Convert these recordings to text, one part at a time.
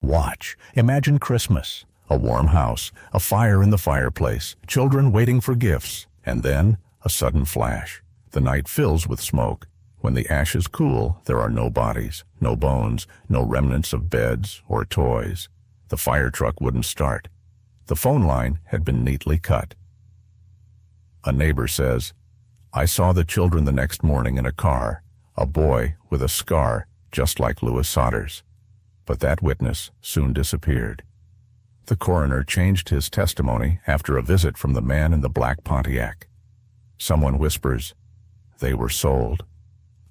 Watch. Imagine Christmas. A warm house, a fire in the fireplace, children waiting for gifts, and then a sudden flash. The night fills with smoke. When the ashes cool, there are no bodies, no bones, no remnants of beds or toys. The fire truck wouldn't start. The phone line had been neatly cut. A neighbor says, "I saw the children the next morning in a car, a boy with a scar just like Louis Sadr's." But that witness soon disappeared. The coroner changed his testimony after a visit from the man in the black Pontiac. Someone whispers, "They were sold."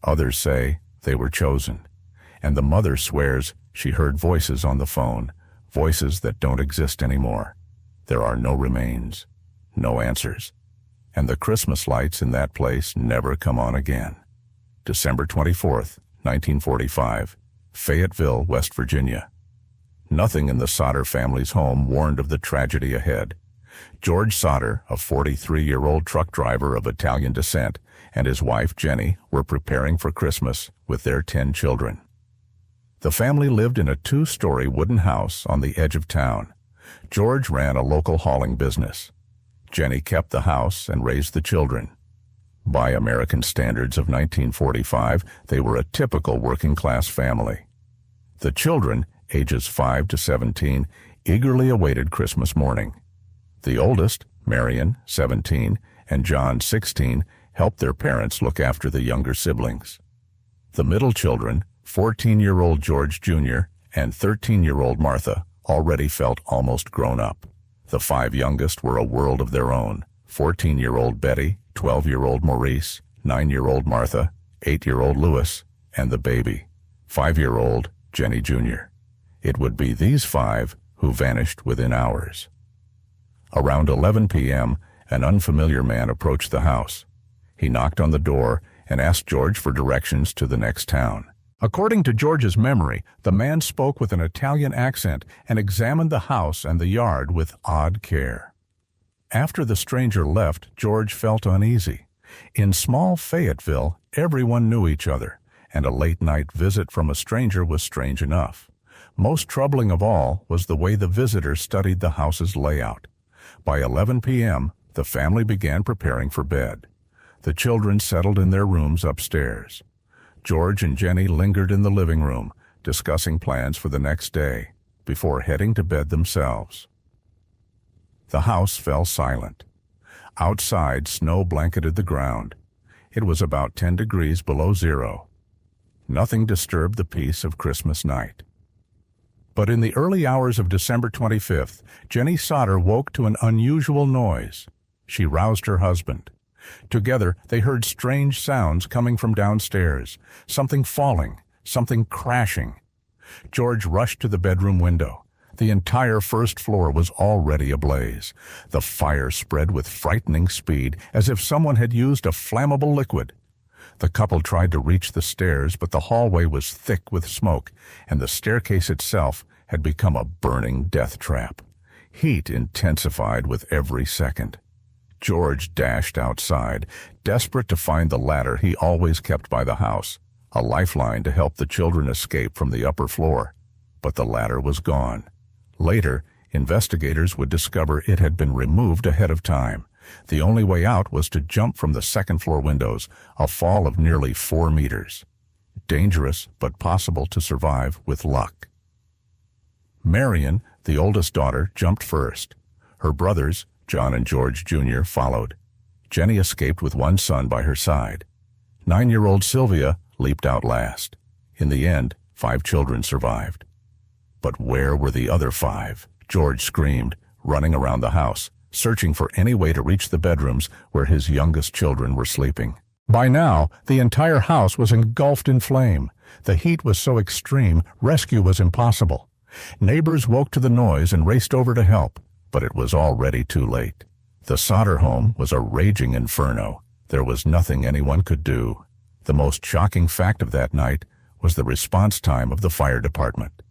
Others say they were chosen. And the mother swears she heard voices on the phone, voices that don't exist anymore. There are no remains, no answers. And the Christmas lights in that place never come on again. December 24th, 1945, Fayetteville, West Virginia. Nothing in the Sadr family's home warned of the tragedy ahead. George Sadr, a 43-year-old truck driver of Italian descent, and his wife Jenny were preparing for Christmas with their 10 children. The family lived in a 2-story wooden house on the edge of town. George ran a local hauling business. Jenny kept the house and raised the children. By American standards of 1945, they were a typical working-class family. The children, ages 5 to 17, eagerly awaited Christmas morning. The oldest, Marion, 17, and John, 16, helped their parents look after the younger siblings. The middle children, 14-year-old George Jr. and 13-year-old Martha, already felt almost grown up. The 5 youngest were a world of their own: 14-year-old Betty, 12-year-old Maurice, 9-year-old Martha, 8-year-old Louis, and the baby, 5-year-old Jenny Jr. It would be these 5 who vanished within hours. Around 11 p.m., an unfamiliar man approached the house. He knocked on the door and asked George for directions to the next town. According to George's memory, the man spoke with an Italian accent and examined the house and the yard with odd care. After the stranger left, George felt uneasy. In small Fayetteville, everyone knew each other, and a late-night visit from a stranger was strange enough. Most troubling of all was the way the visitor studied the house's layout. By 11 p.m., the family began preparing for bed. The children settled in their rooms upstairs. George and Jenny lingered in the living room, discussing plans for the next day, before heading to bed themselves. The house fell silent. Outside, snow blanketed the ground. It was about 10 degrees below zero. Nothing disturbed the peace of Christmas night. But in the early hours of December 25th, Jenny Sadr woke to an unusual noise. She roused her husband. Together, they heard strange sounds coming from downstairs, something falling, something crashing. George rushed to the bedroom window. The entire first floor was already ablaze. The fire spread with frightening speed, as if someone had used a flammable liquid. The couple tried to reach the stairs, but the hallway was thick with smoke, and the staircase itself had become a burning death trap. Heat intensified with every second. George dashed outside, desperate to find the ladder he always kept by the house, a lifeline to help the children escape from the upper floor. But the ladder was gone. Later, investigators would discover it had been removed ahead of time. The only way out was to jump from the second-floor windows, a fall of nearly 4 meters. Dangerous, but possible to survive with luck. Marion, the oldest daughter, jumped first. Her brothers, John and George Jr., followed. Jenny escaped with one son by her side. 9-year-old Sylvia leaped out last. In the end, 5 children survived. But where were the other 5? George screamed, running around the house, searching for any way to reach the bedrooms where his youngest children were sleeping. By now, the entire house was engulfed in flame. The heat was so extreme, rescue was impossible. Neighbors woke to the noise and raced over to help, but it was already too late. The Sadr home was a raging inferno. There was nothing anyone could do. The most shocking fact of that night was the response time of the fire department.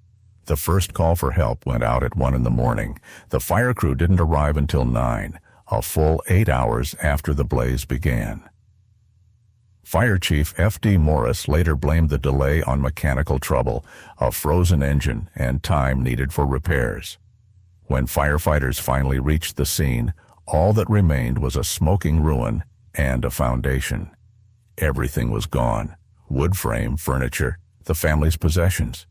The first call for help went out at 1 in the morning. The fire crew didn't arrive until 9, a full 8 hours after the blaze began. Fire Chief F.D. Morris later blamed the delay on mechanical trouble, a frozen engine, and time needed for repairs. When firefighters finally reached the scene, all that remained was a smoking ruin and a foundation. Everything was gone: wood frame, furniture, the family's possessions.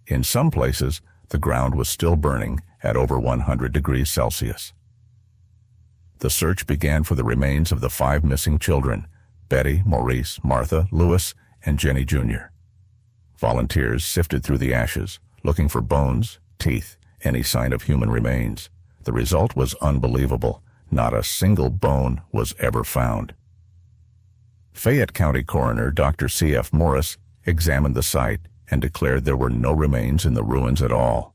In some places, the ground was still burning at over 100 degrees Celsius. The search began for the remains of the 5 missing children: Betty, Maurice, Martha, Louis, and Jenny Jr. Volunteers sifted through the ashes, looking for bones, teeth, any sign of human remains. The result was unbelievable. Not a single bone was ever found. Fayette County Coroner Dr. C.F. Morris examined the site and declared there were no remains in the ruins at all.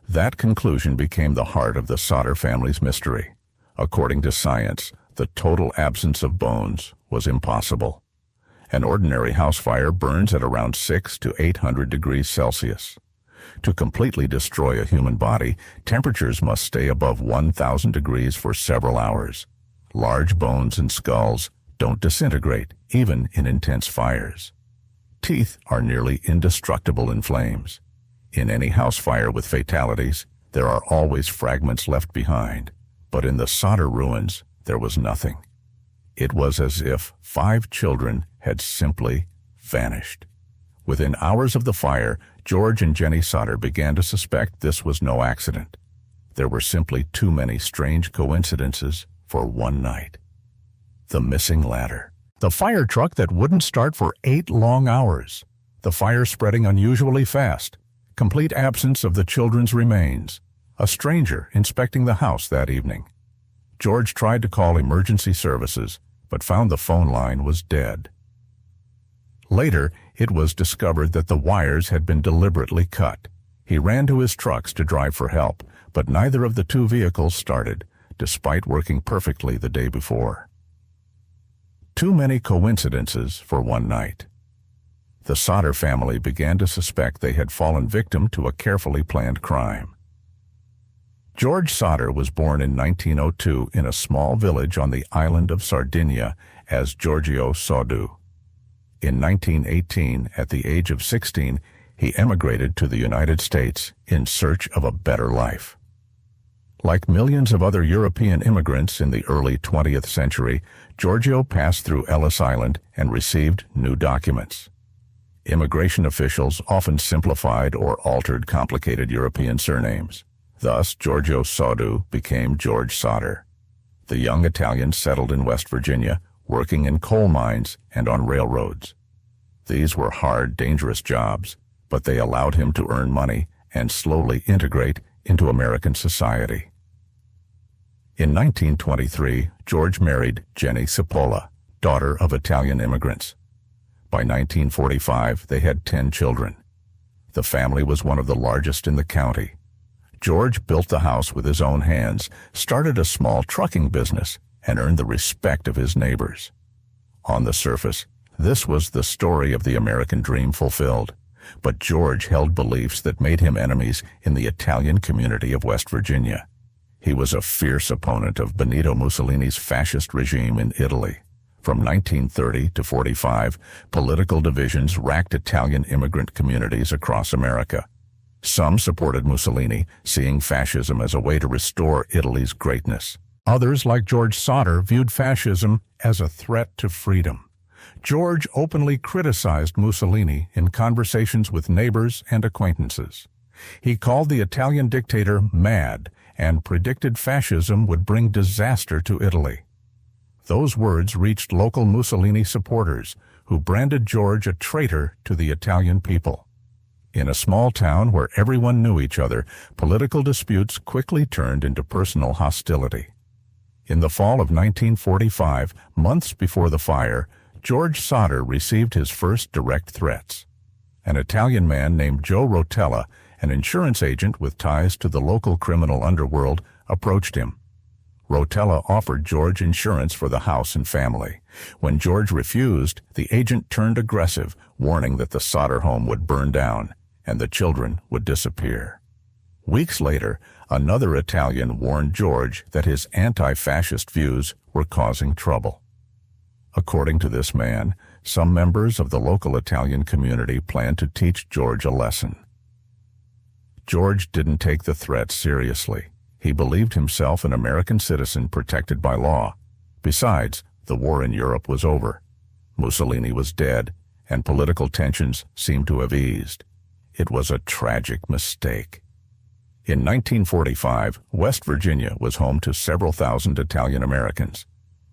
That conclusion became the heart of the Sadr family's mystery. According to science, the total absence of bones was impossible. An ordinary house fire burns at around 600 to 800 degrees Celsius. To completely destroy a human body, temperatures must stay above 1,000 degrees for several hours. Large bones and skulls don't disintegrate, even in intense fires. Teeth are nearly indestructible in flames. In any house fire with fatalities, there are always fragments left behind. But in the Sadr ruins, there was nothing. It was as if 5 children had simply vanished. Within hours of the fire, George and Jenny Sadr began to suspect this was no accident. There were simply too many strange coincidences for one night. The missing ladder. The fire truck that wouldn't start for 8 long hours. The fire spreading unusually fast. Complete absence of the children's remains. A stranger inspecting the house that evening. George tried to call emergency services, but found the phone line was dead. Later, it was discovered that the wires had been deliberately cut. He ran to his trucks to drive for help, but neither of the 2 vehicles started, despite working perfectly the day before. Too many coincidences for one night. The Sadr family began to suspect they had fallen victim to a carefully planned crime. George Sadr was born in 1902 in a small village on the island of Sardinia as Giorgio Sadr. In 1918, at the age of 16, he emigrated to the United States in search of a better life. Like millions of other European immigrants in the early 20th century, Giorgio passed through Ellis Island and received new documents. Immigration officials often simplified or altered complicated European surnames. Thus, Giorgio Sadr became George Sadr. The young Italian settled in West Virginia, working in coal mines and on railroads. These were hard, dangerous jobs, but they allowed him to earn money and slowly integrate into American society. In 1923, George married Jenny Sadr, daughter of Italian immigrants. By 1945, they had 10 children. The family was one of the largest in the county. George built the house with his own hands, started a small trucking business, and earned the respect of his neighbors. On the surface, this was the story of the American dream fulfilled, but George held beliefs that made him enemies in the Italian community of West Virginia. He was a fierce opponent of Benito Mussolini's fascist regime in Italy. From 1930 to 45, political divisions racked Italian immigrant communities across America. Some supported Mussolini, seeing fascism as a way to restore Italy's greatness. Others, like George Sadr, viewed fascism as a threat to freedom. George openly criticized Mussolini in conversations with neighbors and acquaintances. He called the Italian dictator mad and predicted fascism would bring disaster to Italy. Those words reached local Mussolini supporters, who branded George a traitor to the Italian people. In a small town where everyone knew each other, political disputes quickly turned into personal hostility. In the fall of 1945, months before the fire, George Sadr received his first direct threats. An Italian man named Joe Rotella, an insurance agent with ties to the local criminal underworld, approached him. Rotella offered George insurance for the house and family. When George refused, the agent turned aggressive, warning that the Sadr home would burn down and the children would disappear. Weeks later, another Italian warned George that his anti-fascist views were causing trouble. According to this man, some members of the local Italian community planned to teach George a lesson. George didn't take the threat seriously. He believed himself an American citizen protected by law. Besides, the war in Europe was over. Mussolini was dead, and political tensions seemed to have eased. It was a tragic mistake. In 1945, West Virginia was home to several thousand Italian Americans.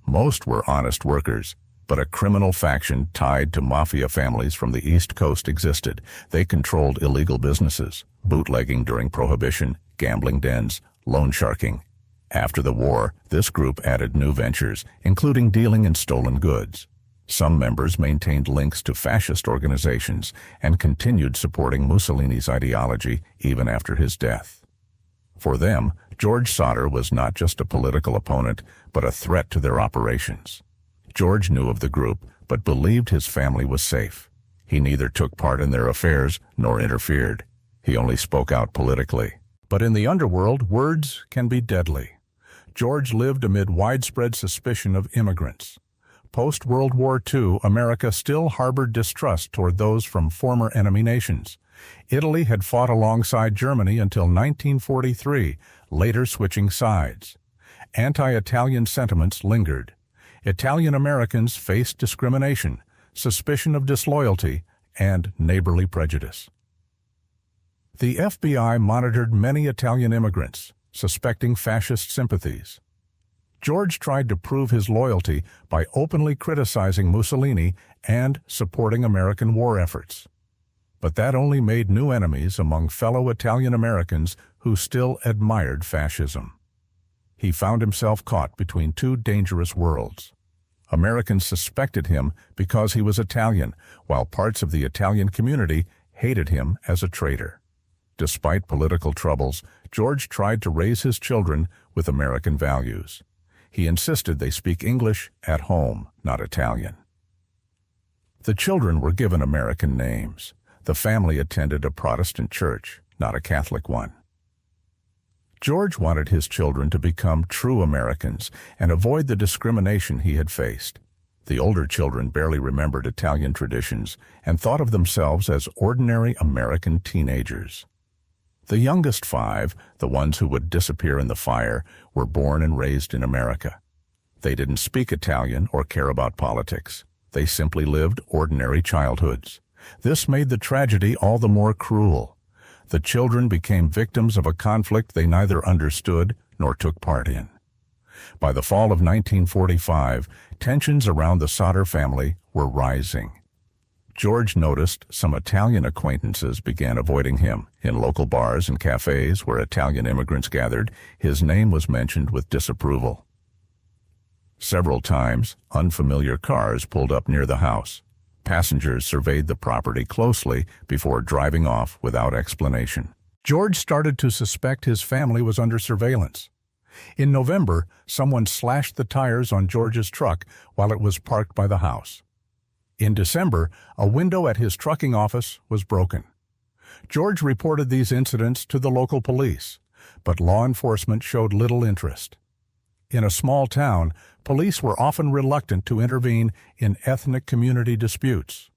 Most were honest workers, but a criminal faction tied to Mafia families from the East Coast existed. They controlled illegal businesses, bootlegging during Prohibition, gambling dens, loan sharking. After the war, this group added new ventures, including dealing in stolen goods. Some members maintained links to fascist organizations and continued supporting Mussolini's ideology even after his death. For them, George Sadr was not just a political opponent, but a threat to their operations. George knew of the group, but believed his family was safe. He neither took part in their affairs nor interfered. He only spoke out politically. But in the underworld, words can be deadly. George lived amid widespread suspicion of immigrants. Post-World War II, America still harbored distrust toward those from former enemy nations. Italy had fought alongside Germany until 1943, later switching sides. Anti-Italian sentiments lingered. Italian Americans faced discrimination, suspicion of disloyalty, and neighborly prejudice. The FBI monitored many Italian immigrants, suspecting fascist sympathies. George tried to prove his loyalty by openly criticizing Mussolini and supporting American war efforts. But that only made new enemies among fellow Italian Americans who still admired fascism. He found himself caught between two dangerous worlds. Americans suspected him because he was Italian, while parts of the Italian community hated him as a traitor. Despite political troubles, George tried to raise his children with American values. He insisted they speak English at home, not Italian. The children were given American names. The family attended a Protestant church, not a Catholic one. George wanted his children to become true Americans and avoid the discrimination he had faced. The older children barely remembered Italian traditions and thought of themselves as ordinary American teenagers. The youngest five, the ones who would disappear in the fire, were born and raised in America. They didn't speak Italian or care about politics. They simply lived ordinary childhoods. This made the tragedy all the more cruel. The children became victims of a conflict they neither understood nor took part in. By the fall of 1945, tensions around the Sadr family were rising. George noticed some Italian acquaintances began avoiding him. In local bars and cafes where Italian immigrants gathered, his name was mentioned with disapproval. Several times, unfamiliar cars pulled up near the house. Passengers surveyed the property closely before driving off without explanation. George started to suspect his family was under surveillance. In November, someone slashed the tires on George's truck while it was parked by the house. In December, a window at his trucking office was broken. George reported these incidents to the local police, but law enforcement showed little interest. In a small town, police were often reluctant to intervene in ethnic community disputes.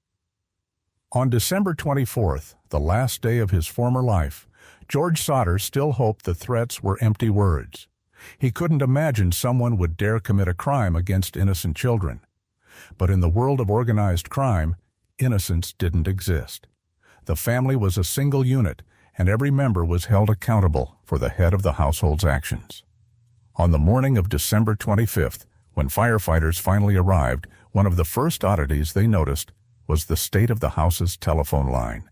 On December 24th, the last day of his former life, George Sadr still hoped the threats were empty words. He couldn't imagine someone would dare commit a crime against innocent children. But in the world of organized crime, innocence didn't exist. The family was a single unit, and every member was held accountable for the head of the household's actions. On the morning of December 25th, when firefighters finally arrived, one of the first oddities they noticed was the state of the house's telephone line.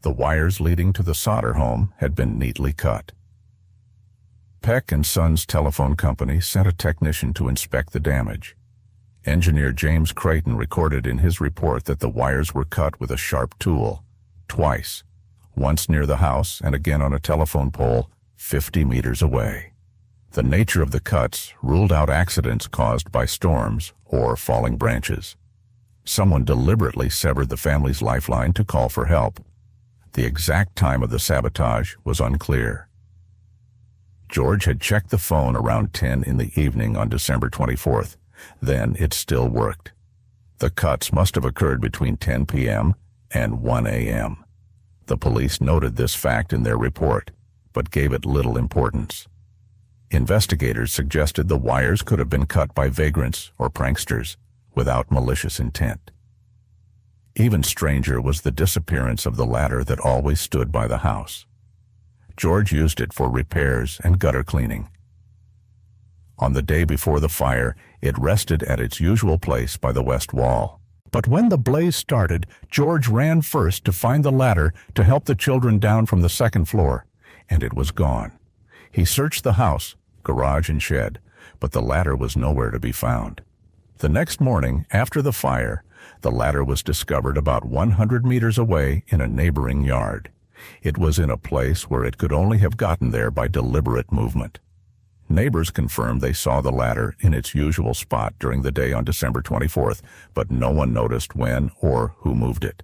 The wires leading to the Sadr home had been neatly cut. Peck & Sons Telephone Company sent a technician to inspect the damage. Engineer James Creighton recorded in his report that the wires were cut with a sharp tool, twice, once near the house and again on a telephone pole 50 meters away. The nature of the cuts ruled out accidents caused by storms or falling branches. Someone deliberately severed the family's lifeline to call for help. The exact time of the sabotage was unclear. George had checked the phone around 10 in the evening on December 24th. Then it still worked. The cuts must have occurred between 10 p.m. and 1 a.m. The police noted this fact in their report, but gave it little importance. Investigators suggested the wires could have been cut by vagrants or pranksters without malicious intent. Even stranger was the disappearance of the ladder that always stood by the house. George used it for repairs and gutter cleaning. On the day before the fire, it rested at its usual place by the west wall. But when the blaze started, George ran first to find the ladder to help the children down from the second floor, and it was gone. He searched the house, garage and shed, but the ladder was nowhere to be found. The next morning, after the fire, the ladder was discovered about 100 meters away in a neighboring yard. It was in a place where it could only have gotten there by deliberate movement. Neighbors confirmed they saw the ladder in its usual spot during the day on December 24th, but no one noticed when or who moved it.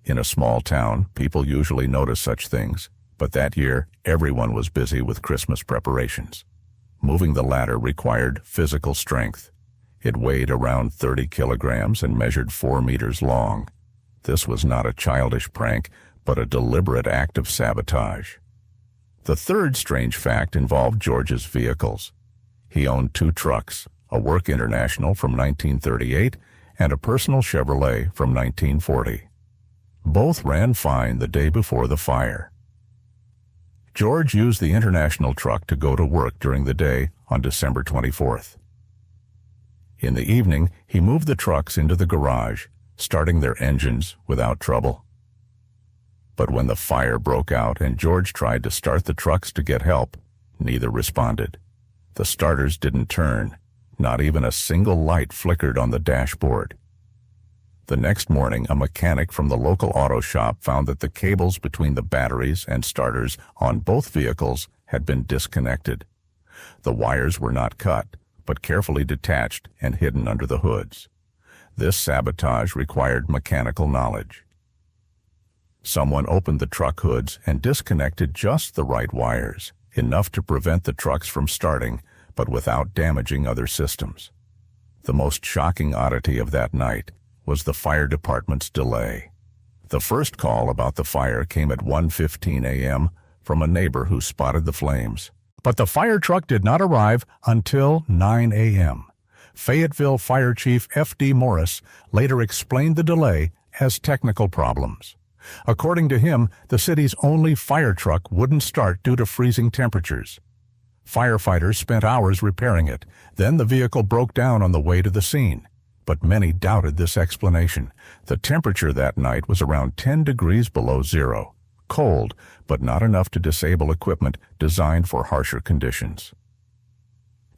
In a small town, people usually notice such things, but that year, everyone was busy with Christmas preparations. Moving the ladder required physical strength. It weighed around 30 kilograms and measured 4 meters long. This was not a childish prank, but a deliberate act of sabotage. The third strange fact involved George's vehicles. He owned 2 trucks, a Work International from 1938 and a personal Chevrolet from 1940. Both ran fine the day before the fire. George used the International truck to go to work during the day on December 24th. In the evening, he moved the trucks into the garage, starting their engines without trouble. But when the fire broke out and George tried to start the trucks to get help, neither responded. The starters didn't turn. Not even a single light flickered on the dashboard. The next morning, a mechanic from the local auto shop found that the cables between the batteries and starters on both vehicles had been disconnected. The wires were not cut, but carefully detached and hidden under the hoods. This sabotage required mechanical knowledge. Someone opened the truck hoods and disconnected just the right wires, enough to prevent the trucks from starting, but without damaging other systems. The most shocking oddity of that night was the fire department's delay. The first call about the fire came at 1:15 a.m. from a neighbor who spotted the flames. But the fire truck did not arrive until 9 a.m. Fayetteville Fire Chief F.D. Morris later explained the delay as technical problems. According to him, the city's only fire truck wouldn't start due to freezing temperatures. Firefighters spent hours repairing it. Then the vehicle broke down on the way to the scene. But many doubted this explanation. The temperature that night was around 10 degrees below zero. Cold, but not enough to disable equipment designed for harsher conditions.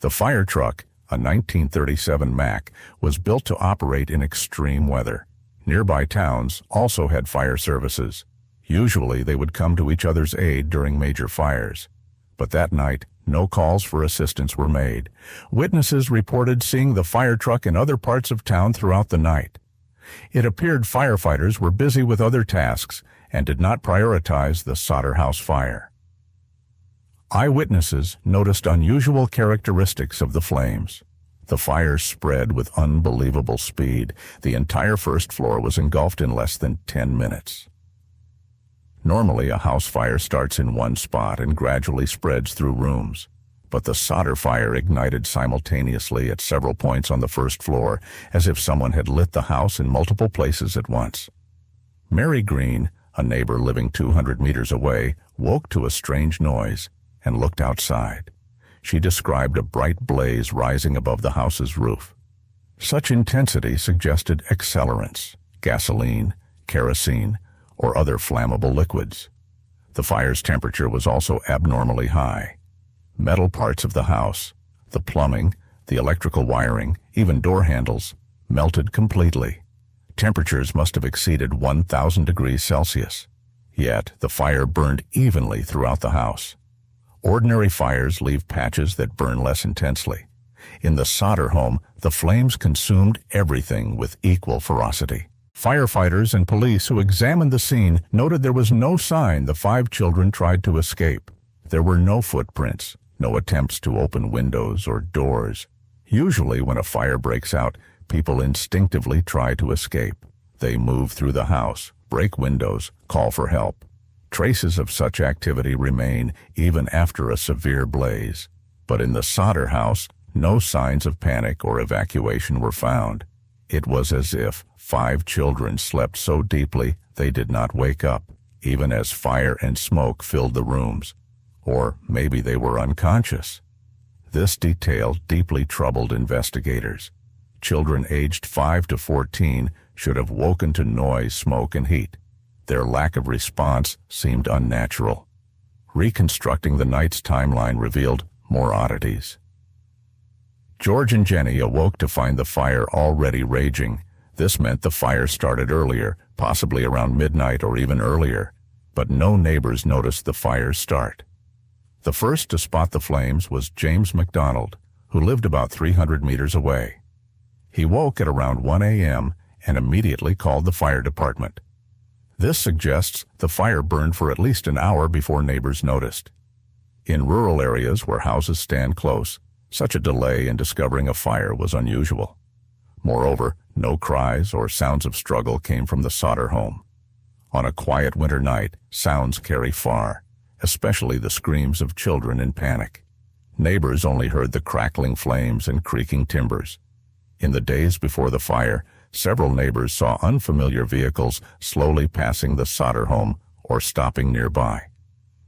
The fire truck, a 1937 Mack, was built to operate in extreme weather. Nearby towns also had fire services. Usually they would come to each other's aid during major fires. But that night, no calls for assistance were made. Witnesses reported seeing the fire truck in other parts of town throughout the night. It appeared firefighters were busy with other tasks and did not prioritize the Sadr house fire. Eyewitnesses noticed unusual characteristics of the flames. The fire spread with unbelievable speed. The entire first floor was engulfed in less than 10 minutes. Normally, a house fire starts in one spot and gradually spreads through rooms. But the Sadr fire ignited simultaneously at several points on the first floor, as if someone had lit the house in multiple places at once. Mary Green, a neighbor living 200 meters away, woke to a strange noise and looked outside. She described a bright blaze rising above the house's roof. Such intensity suggested accelerants, gasoline, kerosene, or other flammable liquids. The fire's temperature was also abnormally high. Metal parts of the house, the plumbing, the electrical wiring, even door handles, melted completely. Temperatures must have exceeded 1,000 degrees Celsius. Yet the fire burned evenly throughout the house. Ordinary fires leave patches that burn less intensely. In the Sadr home, the flames consumed everything with equal ferocity. Firefighters and police who examined the scene noted there was no sign the 5 children tried to escape. There were no footprints, no attempts to open windows or doors. Usually when a fire breaks out, people instinctively try to escape. They move through the house, break windows, call for help. Traces of such activity remain even after a severe blaze. But in the Sadr house, no signs of panic or evacuation were found. It was as if 5 children slept so deeply they did not wake up, even as fire and smoke filled the rooms. Or maybe they were unconscious. This detail deeply troubled investigators. Children aged 5 to 14 should have woken to noise, smoke, and heat. Their lack of response seemed unnatural. Reconstructing the night's timeline revealed more oddities. George and Jenny awoke to find the fire already raging. This meant the fire started earlier, possibly around midnight or even earlier, but no neighbors noticed the fire's start. The first to spot the flames was James McDonald, who lived about 300 meters away. He woke at around 1 a.m. and immediately called the fire department. This suggests the fire burned for at least an hour before neighbors noticed. In rural areas where houses stand close, such a delay in discovering a fire was unusual. Moreover, no cries or sounds of struggle came from the Sadr home. On a quiet winter night, sounds carry far, especially the screams of children in panic. Neighbors only heard the crackling flames and creaking timbers. In the days before the fire, several neighbors saw unfamiliar vehicles slowly passing the Sadr home or stopping nearby.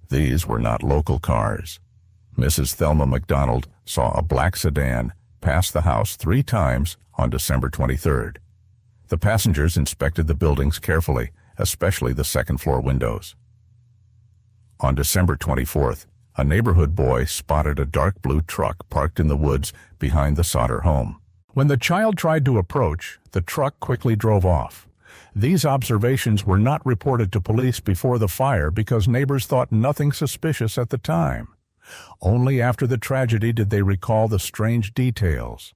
These were not local cars. Mrs. Thelma McDonald saw a black sedan pass the house 3 times on December 23rd. The passengers inspected the buildings carefully, especially the second-floor windows. On December 24th, a neighborhood boy spotted a dark blue truck parked in the woods behind the Sadr home. When the child tried to approach, the truck quickly drove off. These observations were not reported to police before the fire because neighbors thought nothing suspicious at the time. Only after the tragedy did they recall the strange details.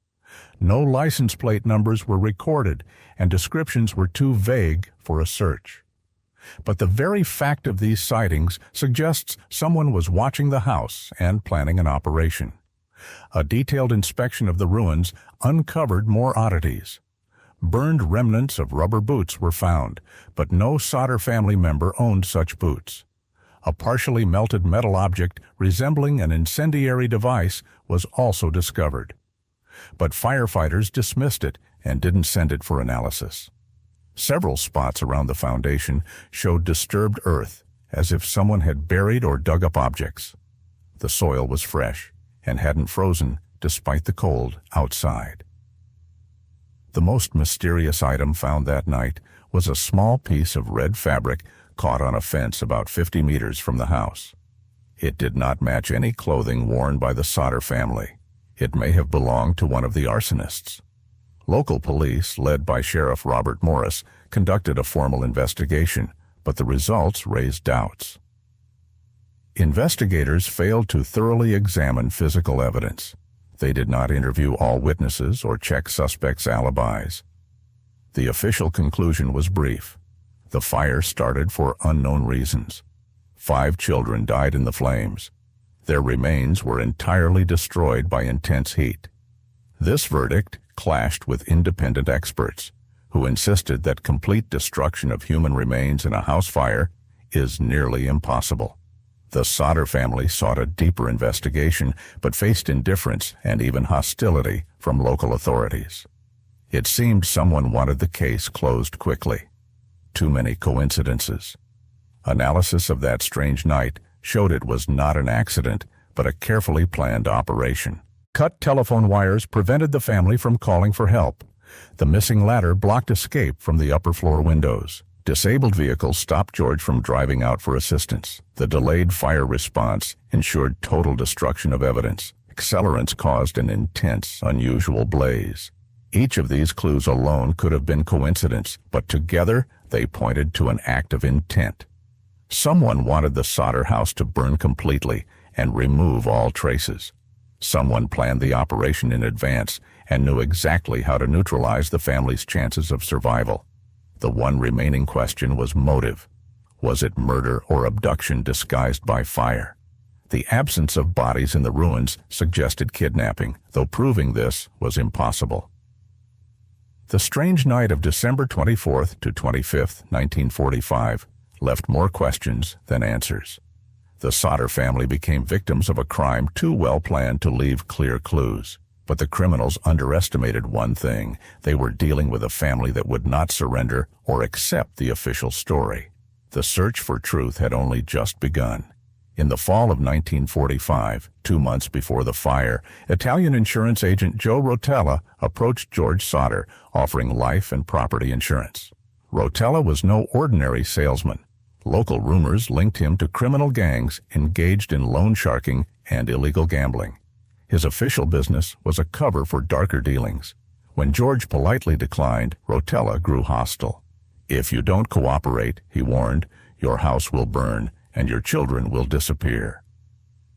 No license plate numbers were recorded, and descriptions were too vague for a search. But the very fact of these sightings suggests someone was watching the house and planning an operation. A detailed inspection of the ruins uncovered more oddities. Burned remnants of rubber boots were found, but no Sadr family member owned such boots. A partially melted metal object resembling an incendiary device was also discovered. But firefighters dismissed it and didn't send it for analysis. Several spots around the foundation showed disturbed earth, as if someone had buried or dug up objects. The soil was fresh and hadn't frozen despite the cold outside. The most mysterious item found that night was a small piece of red fabric caught on a fence about 50 meters from the house. It did not match any clothing worn by the Sadr family. It may have belonged to one of the arsonists. Local police, led by Sheriff Robert Morris, conducted a formal investigation, but the results raised doubts. Investigators failed to thoroughly examine physical evidence. They did not interview all witnesses or check suspects' alibis. The official conclusion was brief. The fire started for unknown reasons. 5 children died in the flames. Their remains were entirely destroyed by intense heat. This verdict clashed with independent experts, who insisted that complete destruction of human remains in a house fire is nearly impossible. The Sadr family sought a deeper investigation, but faced indifference and even hostility from local authorities. It seemed someone wanted the case closed quickly. Too many coincidences. Analysis of that strange night showed it was not an accident, but a carefully planned operation. Cut telephone wires prevented the family from calling for help. The missing ladder blocked escape from the upper floor windows. Disabled vehicles stopped George from driving out for assistance. The delayed fire response ensured total destruction of evidence. Accelerants caused an intense, unusual blaze. Each of these clues alone could have been coincidence, but together they pointed to an act of intent. Someone wanted the Sadr house to burn completely and remove all traces. Someone planned the operation in advance and knew exactly how to neutralize the family's chances of survival. The one remaining question was motive. Was it murder or abduction disguised by fire? The absence of bodies in the ruins suggested kidnapping, though proving this was impossible. The strange night of December 24th to 25th, 1945, left more questions than answers. The Sadr family became victims of a crime too well planned to leave clear clues. But the criminals underestimated one thing: they were dealing with a family that would not surrender or accept the official story. The search for truth had only just begun. In the fall of 1945, 2 months before the fire, Italian insurance agent Joe Rotella approached George Sadr, offering life and property insurance. Rotella was no ordinary salesman. Local rumors linked him to criminal gangs engaged in loan sharking and illegal gambling. His official business was a cover for darker dealings. When George politely declined, Rotella grew hostile. "If you don't cooperate," he warned, "your house will burn and your children will disappear."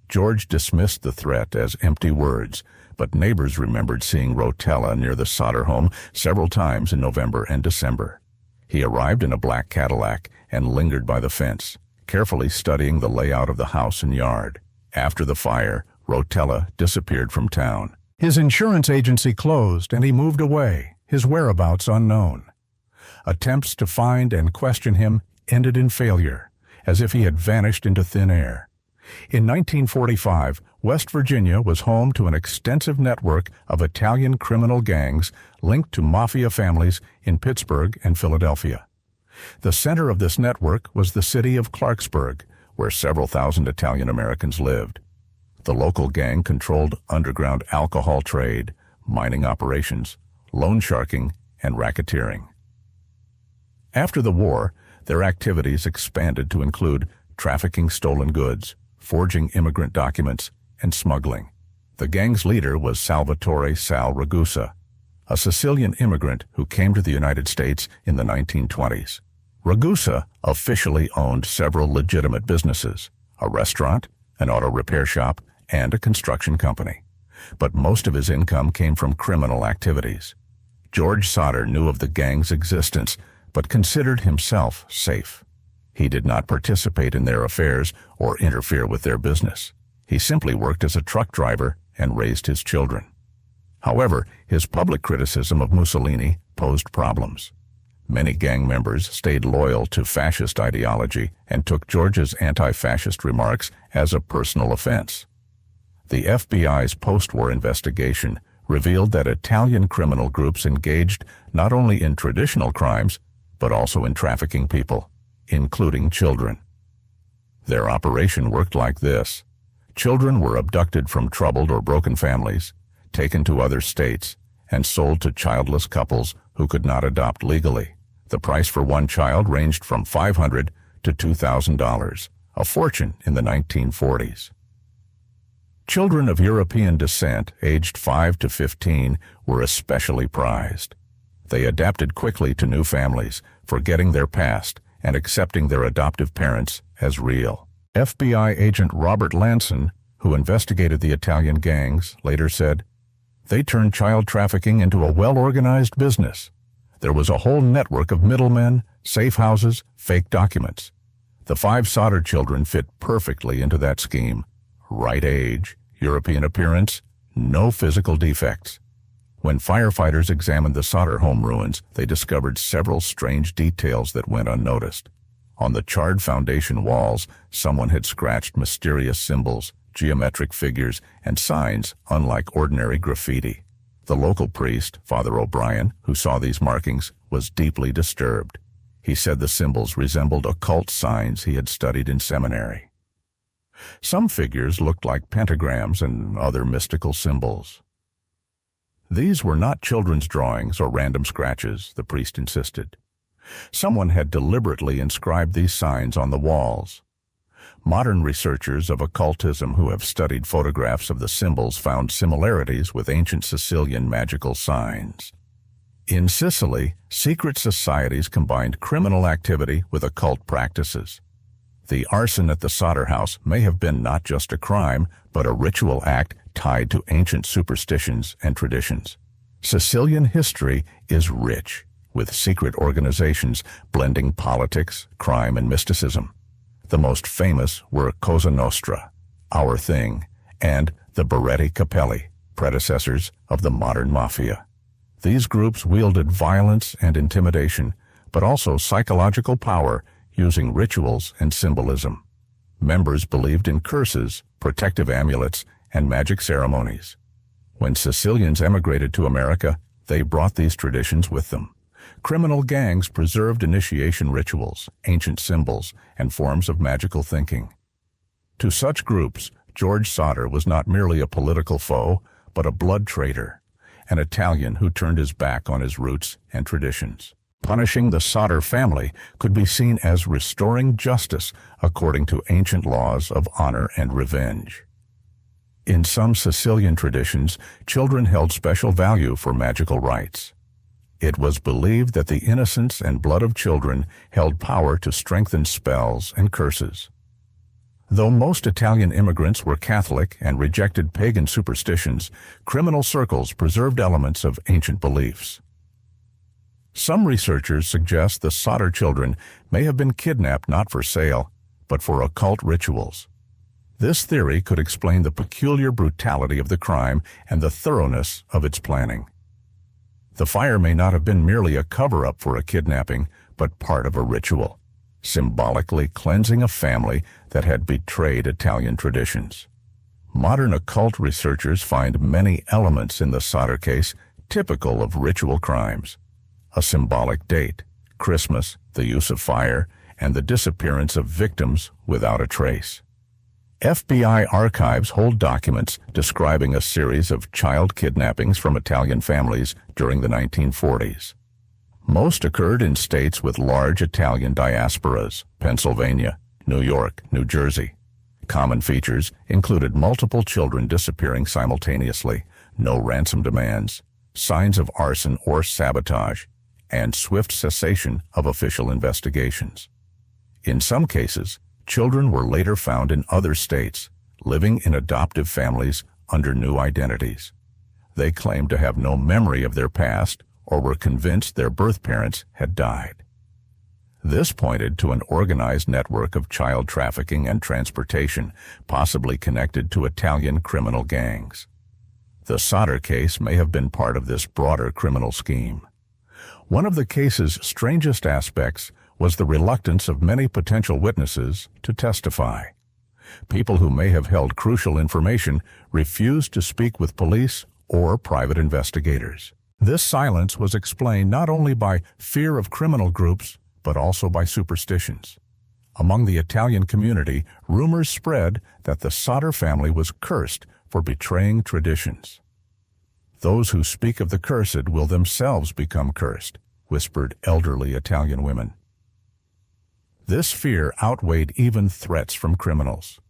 George dismissed the threat as empty words, but neighbors remembered seeing Rotella near the Sadr home several times in November and December. He arrived in a black Cadillac and lingered by the fence, carefully studying the layout of the house and yard. After the fire, Rotella disappeared from town. His insurance agency closed and he moved away, his whereabouts unknown. Attempts to find and question him ended in failure, as if he had vanished into thin air. In 1945, West Virginia was home to an extensive network of Italian criminal gangs linked to Mafia families in Pittsburgh and Philadelphia. The center of this network was the city of Clarksburg, where several thousand Italian Americans lived. The local gang controlled underground alcohol trade, mining operations, loan sharking, and racketeering. After the war, their activities expanded to include trafficking stolen goods, forging immigrant documents, and smuggling. The gang's leader was Salvatore "Sal" Ragusa, a Sicilian immigrant who came to the United States in the 1920s. Ragusa officially owned several legitimate businesses: a restaurant, an auto repair shop, and a construction company. But most of his income came from criminal activities. George Sadr knew of the gang's existence, but considered himself safe. He did not participate in their affairs or interfere with their business. He simply worked as a truck driver and raised his children. However, his public criticism of Mussolini posed problems. Many gang members stayed loyal to fascist ideology and took George's anti-fascist remarks as a personal offense. The FBI's post-war investigation revealed that Italian criminal groups engaged not only in traditional crimes, but also in trafficking people, including children. Their operation worked like this. Children were abducted from troubled or broken families, taken to other states, and sold to childless couples who could not adopt legally. The price for one child ranged from $500 to $2,000, a fortune in the 1940s. Children of European descent, aged 5 to 15, were especially prized. They adapted quickly to new families, forgetting their past and accepting their adoptive parents as real. FBI agent Robert Lanson, who investigated the Italian gangs, later said, "They turned child trafficking into a well-organized business. There was a whole network of middlemen, safe houses, fake documents. The 5 Sadr children fit perfectly into that scheme. Right age, European appearance, no physical defects." When firefighters examined the Sadr home ruins, they discovered several strange details that went unnoticed. On the charred foundation walls, someone had scratched mysterious symbols, geometric figures, and signs unlike ordinary graffiti. The local priest, Father O'Brien, who saw these markings, was deeply disturbed. He said the symbols resembled occult signs he had studied in seminary. Some figures looked like pentagrams and other mystical symbols. These were not children's drawings or random scratches, the priest insisted. Someone had deliberately inscribed these signs on the walls. Modern researchers of occultism who have studied photographs of the symbols found similarities with ancient Sicilian magical signs. In Sicily, secret societies combined criminal activity with occult practices. The arson at the Sadr house may have been not just a crime, but a ritual act tied to ancient superstitions and traditions. Sicilian history is rich, with secret organizations blending politics, crime, and mysticism. The most famous were Cosa Nostra, Our Thing, and the Berretti Capelli, predecessors of the modern Mafia. These groups wielded violence and intimidation, but also psychological power using rituals and symbolism. Members believed in curses, protective amulets, and magic ceremonies. When Sicilians emigrated to America, they brought these traditions with them. Criminal gangs preserved initiation rituals, ancient symbols, and forms of magical thinking. To such groups, George Sadr was not merely a political foe, but a blood traitor, an Italian who turned his back on his roots and traditions. Punishing the Sadr family could be seen as restoring justice according to ancient laws of honor and revenge. In some Sicilian traditions, children held special value for magical rites. It was believed that the innocence and blood of children held power to strengthen spells and curses. Though most Italian immigrants were Catholic and rejected pagan superstitions, criminal circles preserved elements of ancient beliefs. Some researchers suggest the Sadr children may have been kidnapped not for sale, but for occult rituals. This theory could explain the peculiar brutality of the crime and the thoroughness of its planning. The fire may not have been merely a cover-up for a kidnapping, but part of a ritual, symbolically cleansing a family that had betrayed Italian traditions. Modern occult researchers find many elements in the Sadr case typical of ritual crimes. A symbolic date, Christmas, the use of fire, and the disappearance of victims without a trace. FBI archives hold documents describing a series of child kidnappings from Italian families during the 1940s. Most occurred in states with large Italian diasporas, Pennsylvania, New York, New Jersey. Common features included multiple children disappearing simultaneously, no ransom demands, signs of arson or sabotage, and swift cessation of official investigations. In some cases, children were later found in other states, living in adoptive families under new identities. They claimed to have no memory of their past or were convinced their birth parents had died. This pointed to an organized network of child trafficking and transportation, possibly connected to Italian criminal gangs. The Sadr case may have been part of this broader criminal scheme. One of the case's strangest aspects was the reluctance of many potential witnesses to testify. People who may have held crucial information refused to speak with police or private investigators. This silence was explained not only by fear of criminal groups, but also by superstitions. Among the Italian community, rumors spread that the Sadr family was cursed for betraying traditions. "Those who speak of the cursed will themselves become cursed," whispered elderly Italian women. This fear outweighed even threats from criminals.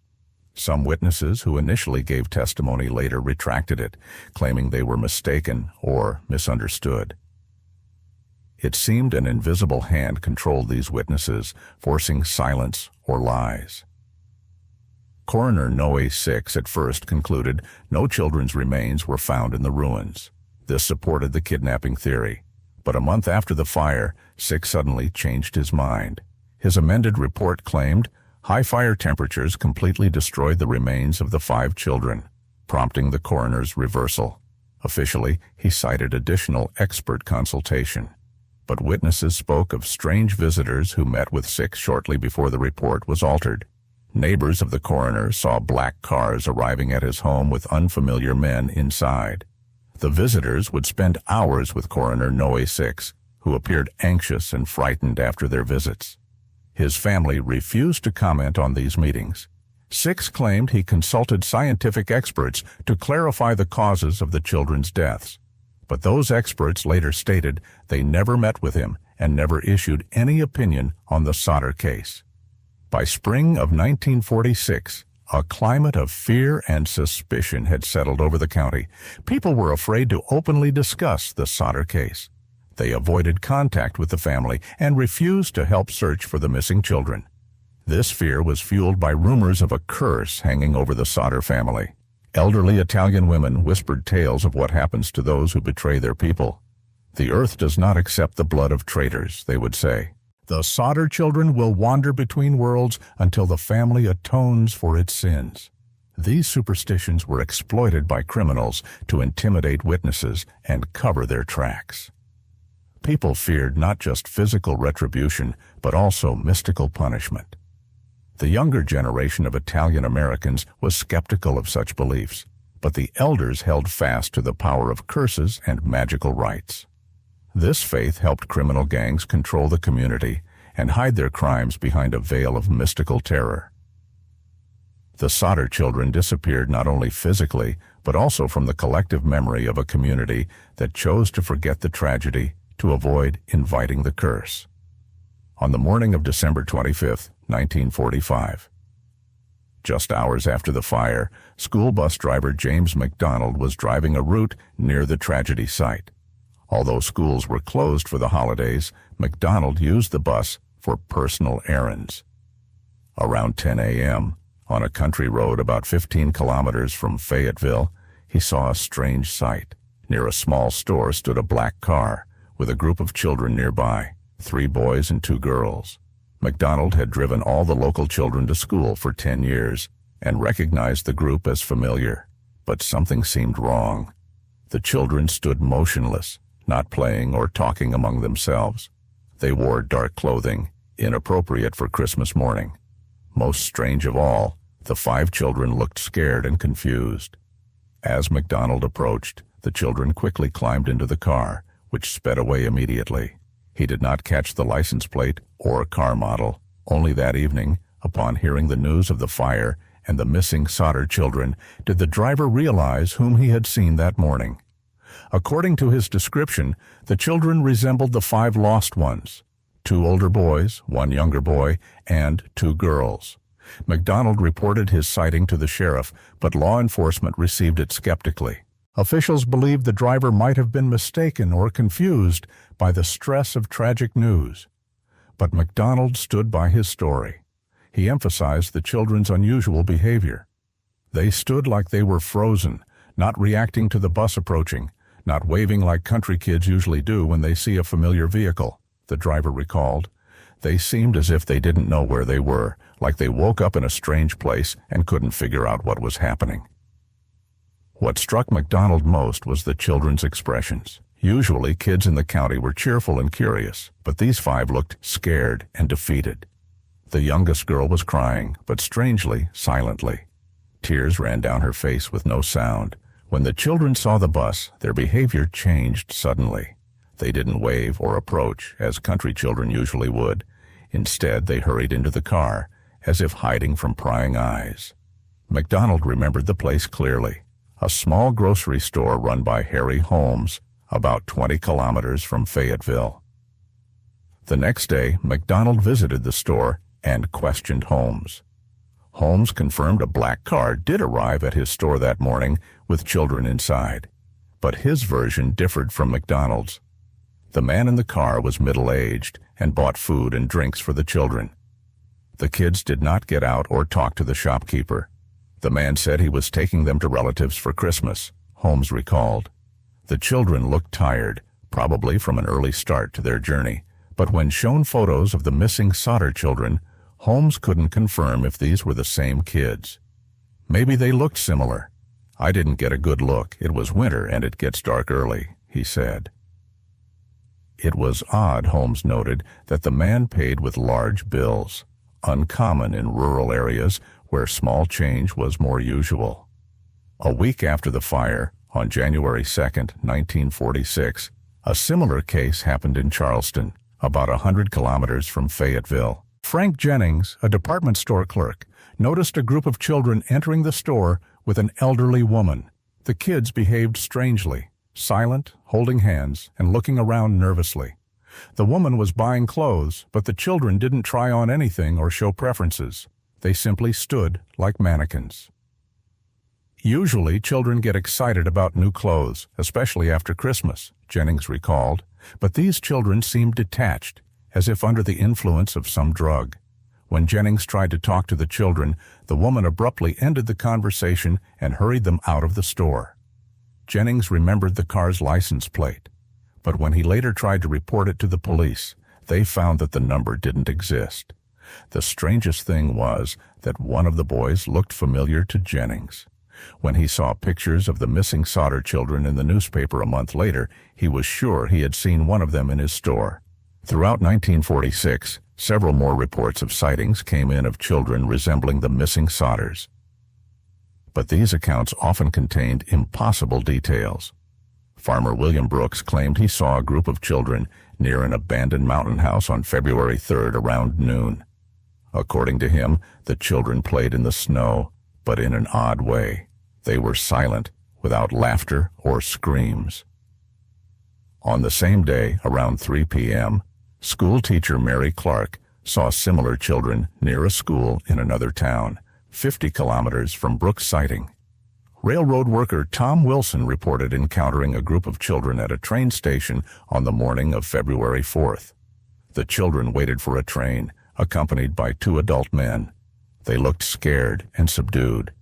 Some witnesses who initially gave testimony later retracted it, claiming they were mistaken or misunderstood. It seemed an invisible hand controlled these witnesses, forcing silence or lies. Coroner Noe 6 at first concluded no children's remains were found in the ruins. This supported the kidnapping theory. But a month after the fire, 6 suddenly changed his mind. His amended report claimed high fire temperatures completely destroyed the remains of the 5 children, prompting the coroner's reversal. Officially, he cited additional expert consultation. But witnesses spoke of strange visitors who met with 6 shortly before the report was altered. Neighbors of the coroner saw black cars arriving at his home with unfamiliar men inside. The visitors would spend hours with Coroner Noe 6, who appeared anxious and frightened after their visits. His family refused to comment on these meetings. 6 claimed he consulted scientific experts to clarify the causes of the children's deaths. But those experts later stated they never met with him and never issued any opinion on the Sadr case. By spring of 1946, a climate of fear and suspicion had settled over the county. People were afraid to openly discuss the Sadr case. They avoided contact with the family and refused to help search for the missing children. This fear was fueled by rumors of a curse hanging over the Sadr family. Elderly Italian women whispered tales of what happens to those who betray their people. "The earth does not accept the blood of traitors," they would say. "The Sadr children will wander between worlds until the family atones for its sins." These superstitions were exploited by criminals to intimidate witnesses and cover their tracks. People feared not just physical retribution, but also mystical punishment. The younger generation of Italian Americans was skeptical of such beliefs, but the elders held fast to the power of curses and magical rites. This faith helped criminal gangs control the community and hide their crimes behind a veil of mystical terror. The Sadr children disappeared not only physically, but also from the collective memory of a community that chose to forget the tragedy to avoid inviting the curse. On the morning of December 25, 1945, just hours after the fire, school bus driver James McDonald was driving a route near the tragedy site. Although schools were closed for the holidays, McDonald used the bus for personal errands. Around 10 a.m., on a country road about 15 kilometers from Fayetteville, he saw a strange sight. Near a small store stood a black car, with a group of children nearby, 3 boys and 2 girls. McDonald had driven all the local children to school for 10 years and recognized the group as familiar, but something seemed wrong. The children stood motionless, not playing or talking among themselves. They wore dark clothing, inappropriate for Christmas morning. Most strange of all, the 5 children looked scared and confused. As McDonald approached, the children quickly climbed into the car, which sped away immediately. He did not catch the license plate or car model. Only that evening, upon hearing the news of the fire and the missing Sadr children, did the driver realize whom he had seen that morning. According to his description, the children resembled the 5 lost ones: 2 older boys, 1 younger boy, and 2 girls. McDonald reported his sighting to the sheriff, but law enforcement received it skeptically. Officials believed the driver might have been mistaken or confused by the stress of tragic news. But McDonald stood by his story. He emphasized the children's unusual behavior. They stood like they were frozen, not reacting to the bus approaching, not waving like country kids usually do when they see a familiar vehicle, the driver recalled. They seemed as if they didn't know where they were, like they woke up in a strange place and couldn't figure out what was happening. What struck McDonald most was the children's expressions. Usually, kids in the county were cheerful and curious, but these 5 looked scared and defeated. The youngest girl was crying, but strangely, silently. Tears ran down her face with no sound. When the children saw the bus, their behavior changed suddenly. They didn't wave or approach, as country children usually would. Instead, they hurried into the car, as if hiding from prying eyes. McDonald remembered the place clearly. A small grocery store run by Harry Holmes, about 20 kilometers from Fayetteville. The next day, McDonald visited the store and questioned Holmes. Holmes confirmed a black car did arrive at his store that morning with children inside, but his version differed from McDonald's. The man in the car was middle-aged and bought food and drinks for the children. The kids did not get out or talk to the shopkeeper. The man said he was taking them to relatives for Christmas, Holmes recalled. The children looked tired, probably from an early start to their journey, but when shown photos of the missing Sadr children, Holmes couldn't confirm if these were the same kids. Maybe they looked similar. I didn't get a good look. It was winter and it gets dark early, he said. It was odd, Holmes noted, that the man paid with large bills, uncommon in rural areas where small change was more usual. A week after the fire, on January 2, 1946, a similar case happened in Charleston, about 100 kilometers from Fayetteville. Frank Jennings, a department store clerk, noticed a group of children entering the store with an elderly woman. The kids behaved strangely, silent, holding hands, and looking around nervously. The woman was buying clothes, but the children didn't try on anything or show preferences. They simply stood like mannequins. Usually, children get excited about new clothes, especially after Christmas, Jennings recalled, but these children seemed detached, as if under the influence of some drug. When Jennings tried to talk to the children, the woman abruptly ended the conversation and hurried them out of the store. Jennings remembered the car's license plate, but when he later tried to report it to the police, they found that the number didn't exist. The strangest thing was that one of the boys looked familiar to Jennings. When he saw pictures of the missing Sadr children in the newspaper a month later, he was sure he had seen one of them in his store. Throughout 1946, several more reports of sightings came in of children resembling the missing Sadrs. But these accounts often contained impossible details. Farmer William Brooks claimed he saw a group of children near an abandoned mountain house on February 3rd around noon. According to him, the children played in the snow, but in an odd way. They were silent, without laughter or screams. On the same day, around 3 p.m., school teacher Mary Clark saw similar children near a school in another town, 50 kilometers from Brooks' sighting. Railroad worker Tom Wilson reported encountering a group of children at a train station on the morning of February 4th. The children waited for a train, accompanied by 2 adult men. They looked scared and subdued.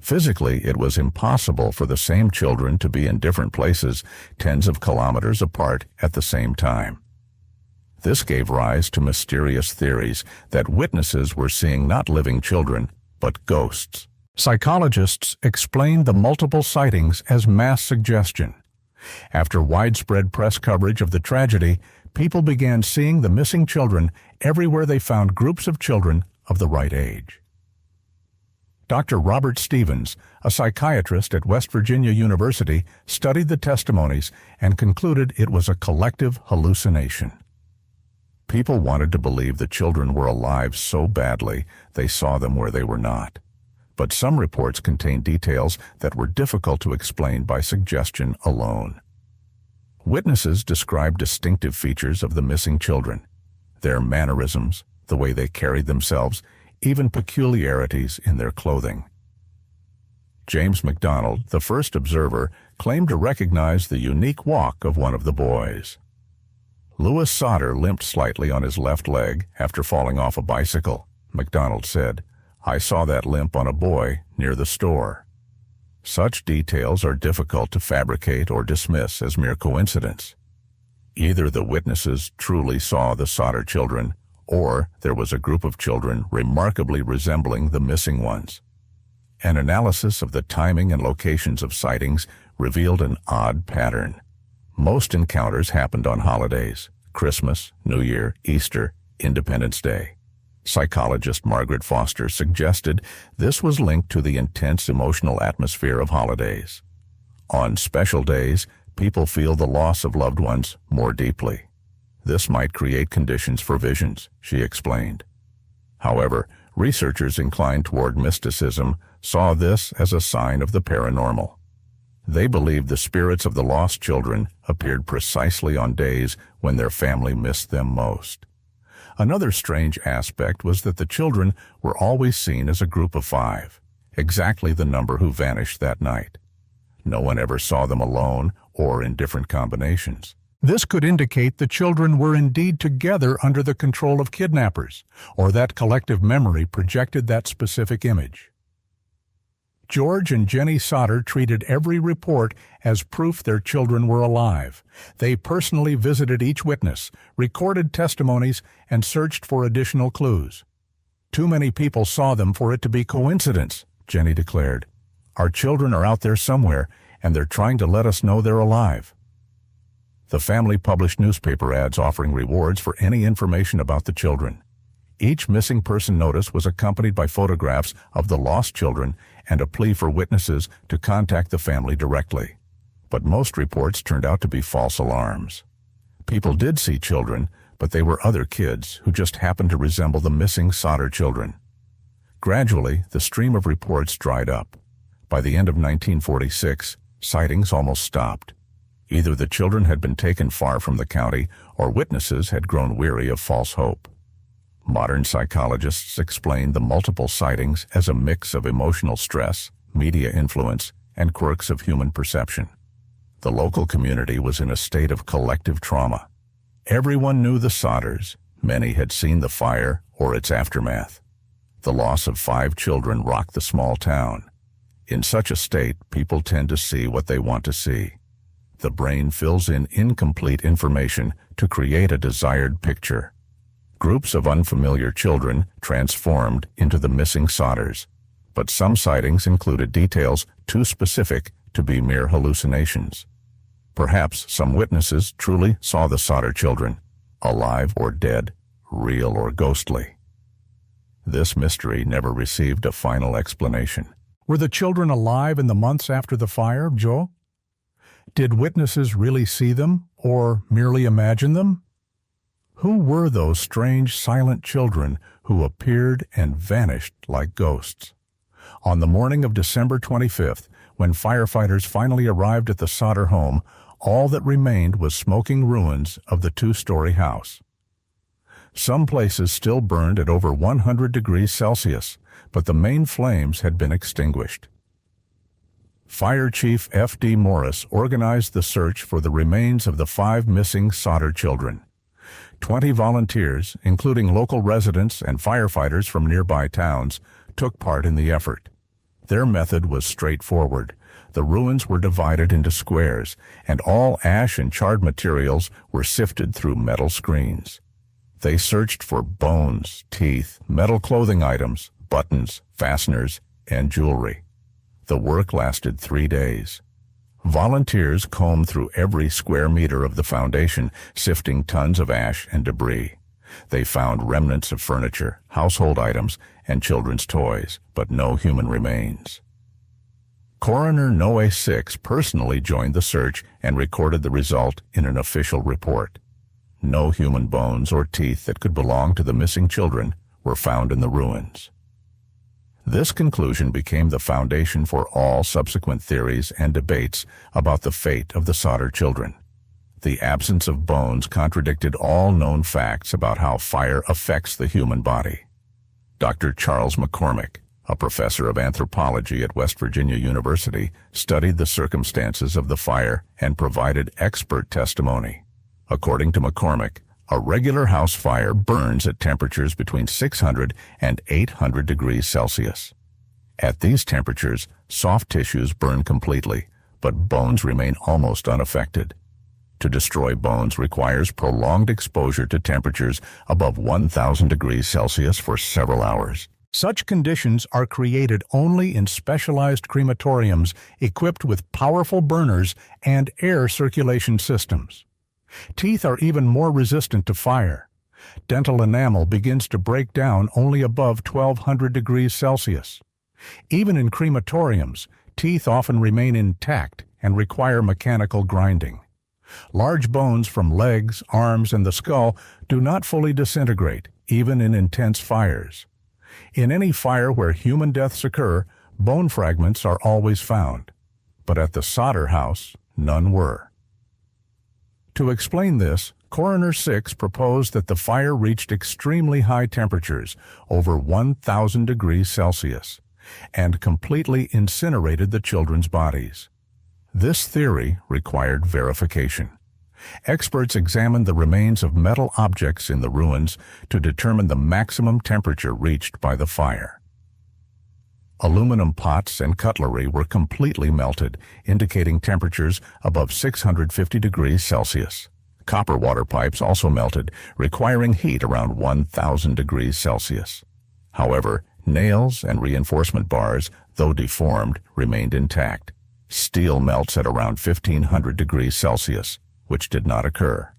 Physically, it was impossible for the same children to be in different places, tens of kilometers apart at the same time. This gave rise to mysterious theories that witnesses were seeing not living children, but ghosts. Psychologists explained the multiple sightings as mass suggestion. After widespread press coverage of the tragedy, people began seeing the missing children everywhere they found groups of children of the right age. Dr. Robert Stevens, a psychiatrist at West Virginia University, studied the testimonies and concluded it was a collective hallucination. People wanted to believe the children were alive so badly they saw them where they were not. But some reports contained details that were difficult to explain by suggestion alone. Witnesses described distinctive features of the missing children, their mannerisms, the way they carried themselves, even peculiarities in their clothing. James MacDonald, the first observer, claimed to recognize the unique walk of one of the boys. Louis Sadr limped slightly on his left leg after falling off a bicycle, MacDonald said. I saw that limp on a boy near the store. Such details are difficult to fabricate or dismiss as mere coincidence. Either the witnesses truly saw the Sadr children, or there was a group of children remarkably resembling the missing ones. An analysis of the timing and locations of sightings revealed an odd pattern. Most encounters happened on holidays: Christmas, New Year, Easter, Independence Day. Psychologist Margaret Foster suggested this was linked to the intense emotional atmosphere of holidays. On special days, people feel the loss of loved ones more deeply. This might create conditions for visions, she explained. However, researchers inclined toward mysticism saw this as a sign of the paranormal. They believed the spirits of the lost children appeared precisely on days when their family missed them most. Another strange aspect was that the children were always seen as a group of 5, exactly the number who vanished that night. No one ever saw them alone or in different combinations. This could indicate the children were indeed together under the control of kidnappers, or that collective memory projected that specific image. George and Jenny Sadr treated every report as proof their children were alive. They personally visited each witness, recorded testimonies, and searched for additional clues. Too many people saw them for it to be coincidence, Jenny declared. Our children are out there somewhere, and they're trying to let us know they're alive. The family published newspaper ads offering rewards for any information about the children. Each missing person notice was accompanied by photographs of the lost children and a plea for witnesses to contact the family directly. But most reports turned out to be false alarms. People did see children, but they were other kids who just happened to resemble the missing Sadr children. Gradually, the stream of reports dried up. By the end of 1946, sightings almost stopped. Either the children had been taken far from the county, or witnesses had grown weary of false hope. Modern psychologists explain the multiple sightings as a mix of emotional stress, media influence, and quirks of human perception. The local community was in a state of collective trauma. Everyone knew the Sadrs. Many had seen the fire or its aftermath. The loss of 5 children rocked the small town. In such a state, people tend to see what they want to see. The brain fills in incomplete information to create a desired picture. Groups of unfamiliar children transformed into the missing Sadrs, but some sightings included details too specific to be mere hallucinations. Perhaps some witnesses truly saw the Sadr children, alive or dead, real or ghostly. This mystery never received a final explanation. Were the children alive in the months after the fire, Joe? Did witnesses really see them, or merely imagine them? Who were those strange, silent children who appeared and vanished like ghosts? On the morning of December 25th, when firefighters finally arrived at the Sadr home, all that remained was smoking ruins of the two-story house. Some places still burned at over 100 degrees Celsius, but the main flames had been extinguished. Fire Chief F.D. Morris organized the search for the remains of the 5 missing Sadr children. 20 volunteers, including local residents and firefighters from nearby towns, took part in the effort. Their method was straightforward. The ruins were divided into squares, and all ash and charred materials were sifted through metal screens. They searched for bones, teeth, metal clothing items, buttons, fasteners, and jewelry. The work lasted 3 days. Volunteers combed through every square meter of the foundation, sifting tons of ash and debris. They found remnants of furniture, household items, and children's toys, but no human remains. Coroner Noe 6 personally joined the search and recorded the result in an official report. No human bones or teeth that could belong to the missing children were found in the ruins. This conclusion became the foundation for all subsequent theories and debates about the fate of the Sadr children. The absence of bones contradicted all known facts about how fire affects the human body. Dr. Charles McCormick, a professor of anthropology at West Virginia University, studied the circumstances of the fire and provided expert testimony. According to McCormick, a regular house fire burns at temperatures between 600 and 800 degrees Celsius. At these temperatures, soft tissues burn completely, but bones remain almost unaffected. To destroy bones requires prolonged exposure to temperatures above 1,000 degrees Celsius for several hours. Such conditions are created only in specialized crematoriums equipped with powerful burners and air circulation systems. Teeth are even more resistant to fire. Dental enamel begins to break down only above 1,200 degrees Celsius. Even in crematoriums, teeth often remain intact and require mechanical grinding. Large bones from legs, arms, and the skull do not fully disintegrate, even in intense fires. In any fire where human deaths occur, bone fragments are always found. But at the Sadr house, none were. To explain this, Coroner 6 proposed that the fire reached extremely high temperatures, over 1,000 degrees Celsius, and completely incinerated the children's bodies. This theory required verification. Experts examined the remains of metal objects in the ruins to determine the maximum temperature reached by the fire. Aluminum pots and cutlery were completely melted, indicating temperatures above 650 degrees Celsius. Copper water pipes also melted, requiring heat around 1,000 degrees Celsius. However, nails and reinforcement bars, though deformed, remained intact. Steel melts at around 1,500 degrees Celsius, which did not occur.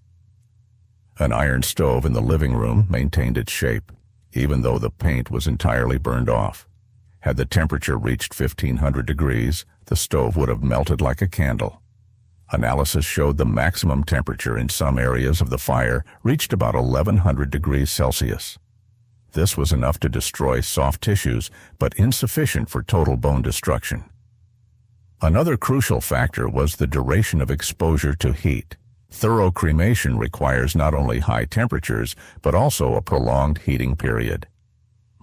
An iron stove in the living room maintained its shape, even though the paint was entirely burned off. Had the temperature reached 1,500 degrees, the stove would have melted like a candle. Analysis showed the maximum temperature in some areas of the fire reached about 1,100 degrees Celsius. This was enough to destroy soft tissues, but insufficient for total bone destruction. Another crucial factor was the duration of exposure to heat. Thorough cremation requires not only high temperatures, but also a prolonged heating period.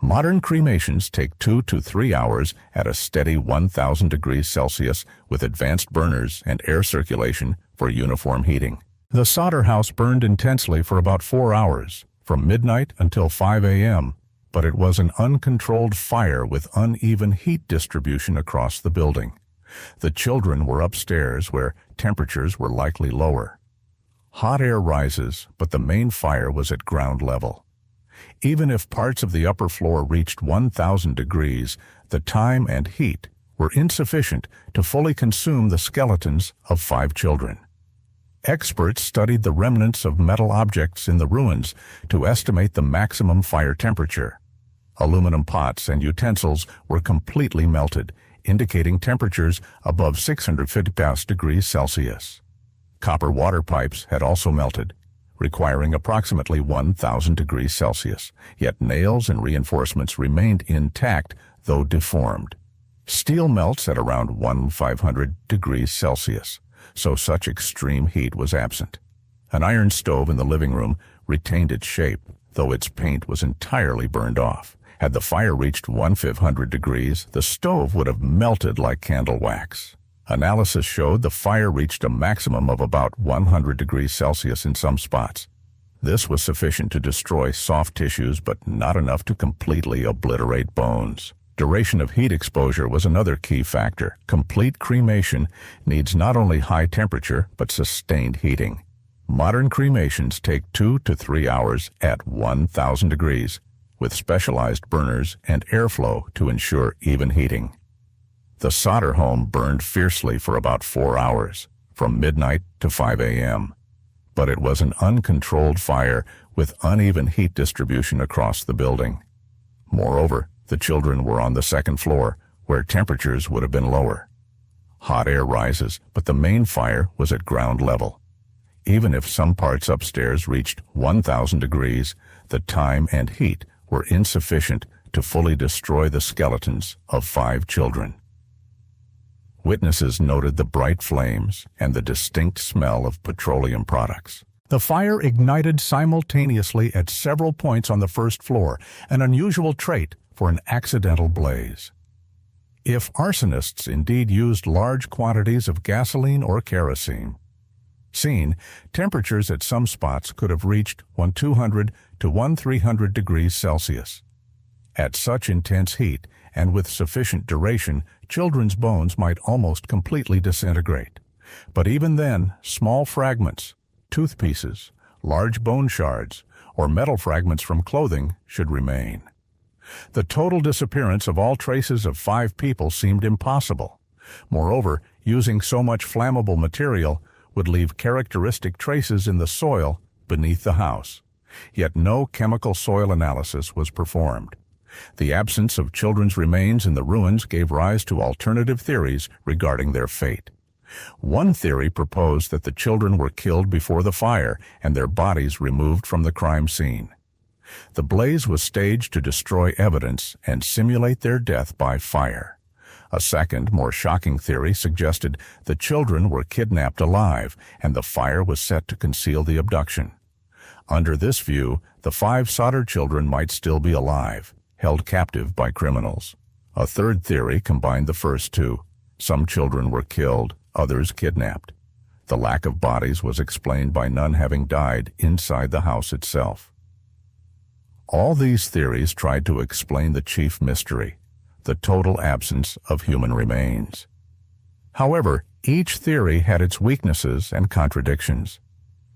Modern cremations take 2 to 3 hours at a steady 1,000 degrees Celsius with advanced burners and air circulation for uniform heating. The Sadr house burned intensely for about 4 hours, from midnight until 5 a.m., but it was an uncontrolled fire with uneven heat distribution across the building. The children were upstairs where temperatures were likely lower. Hot air rises, but the main fire was at ground level. Even if parts of the upper floor reached 1,000 degrees, the time and heat were insufficient to fully consume the skeletons of 5 children. Experts studied the remnants of metal objects in the ruins to estimate the maximum fire temperature. Aluminum pots and utensils were completely melted, indicating temperatures above 650 degrees Celsius. Copper water pipes had also melted, requiring approximately 1,000 degrees Celsius, yet nails and reinforcements remained intact, though deformed. Steel melts at around 1,500 degrees Celsius, so such extreme heat was absent. An iron stove in the living room retained its shape, though its paint was entirely burned off. Had the fire reached 1,500 degrees, the stove would have melted like candle wax. Analysis showed the fire reached a maximum of about 100 degrees Celsius in some spots. This was sufficient to destroy soft tissues, but not enough to completely obliterate bones. Duration of heat exposure was another key factor. Complete cremation needs not only high temperature, but sustained heating. Modern cremations take 2 to 3 hours at 1,000 degrees, with specialized burners and airflow to ensure even heating. The Sadr home burned fiercely for about 4 hours, from midnight to 5 a.m. But it was an uncontrolled fire with uneven heat distribution across the building. Moreover, the children were on the second floor, where temperatures would have been lower. Hot air rises, but the main fire was at ground level. Even if some parts upstairs reached 1,000 degrees, the time and heat were insufficient to fully destroy the skeletons of 5 children. Witnesses noted the bright flames and the distinct smell of petroleum products. The fire ignited simultaneously at several points on the first floor, an unusual trait for an accidental blaze. If arsonists indeed used large quantities of gasoline or kerosene, temperatures at some spots could have reached 1,200 to 1,300 degrees Celsius. At such intense heat, and with sufficient duration, children's bones might almost completely disintegrate. But even then, small fragments, tooth pieces, large bone shards, or metal fragments from clothing should remain. The total disappearance of all traces of 5 people seemed impossible. Moreover, using so much flammable material would leave characteristic traces in the soil beneath the house. Yet no chemical soil analysis was performed. The absence of children's remains in the ruins gave rise to alternative theories regarding their fate. One theory proposed that the children were killed before the fire and their bodies removed from the crime scene. The blaze was staged to destroy evidence and simulate their death by fire. A second, more shocking theory suggested the children were kidnapped alive and the fire was set to conceal the abduction. Under this view, the 5 Sadr children might still be alive, held captive by criminals. A third theory combined the first two. Some children were killed, others kidnapped. The lack of bodies was explained by none having died inside the house itself. All these theories tried to explain the chief mystery, the total absence of human remains. However, each theory had its weaknesses and contradictions.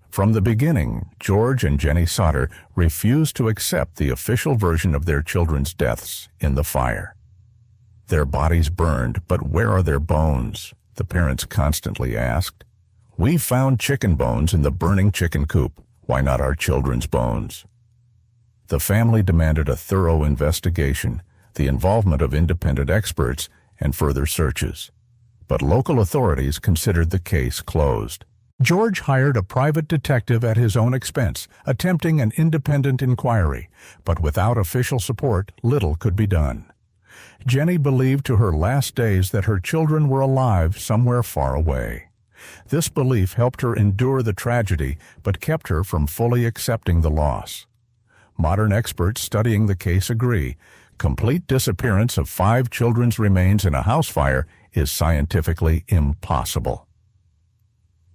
From the beginning, George and Jenny Sadr refused to accept the official version of their children's deaths in the fire. Their bodies burned, but where are their bones? The parents constantly asked. We found chicken bones in the burning chicken coop. Why not our children's bones? The family demanded a thorough investigation, the involvement of independent experts, and further searches. But local authorities considered the case closed. George hired a private detective at his own expense, attempting an independent inquiry, but without official support, little could be done. Jenny believed to her last days that her children were alive somewhere far away. This belief helped her endure the tragedy, but kept her from fully accepting the loss. Modern experts studying the case agree, complete disappearance of 5 children's remains in a house fire is scientifically impossible.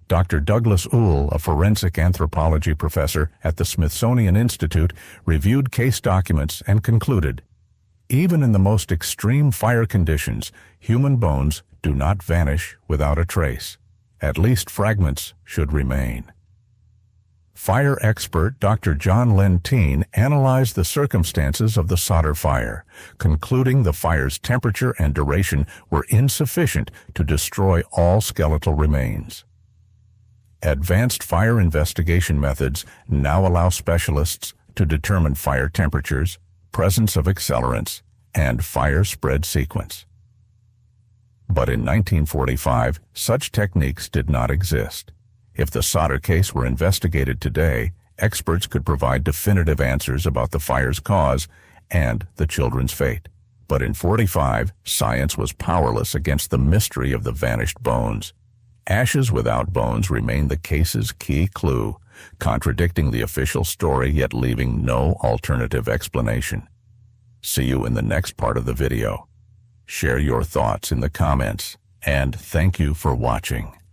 Dr. Douglas Uhl, a forensic anthropology professor at the Smithsonian Institute, reviewed case documents and concluded, even in the most extreme fire conditions, human bones do not vanish without a trace. At least fragments should remain. Fire expert Dr. John Lentine analyzed the circumstances of the Sadr fire, concluding the fire's temperature and duration were insufficient to destroy all skeletal remains. Advanced fire investigation methods now allow specialists to determine fire temperatures, presence of accelerants, and fire spread sequence. But in 1945, such techniques did not exist. If the Sadr case were investigated today, experts could provide definitive answers about the fire's cause and the children's fate. But in 45, science was powerless against the mystery of the vanished bones. Ashes without bones remain the case's key clue, contradicting the official story yet leaving no alternative explanation. See you in the next part of the video. Share your thoughts in the comments, and thank you for watching.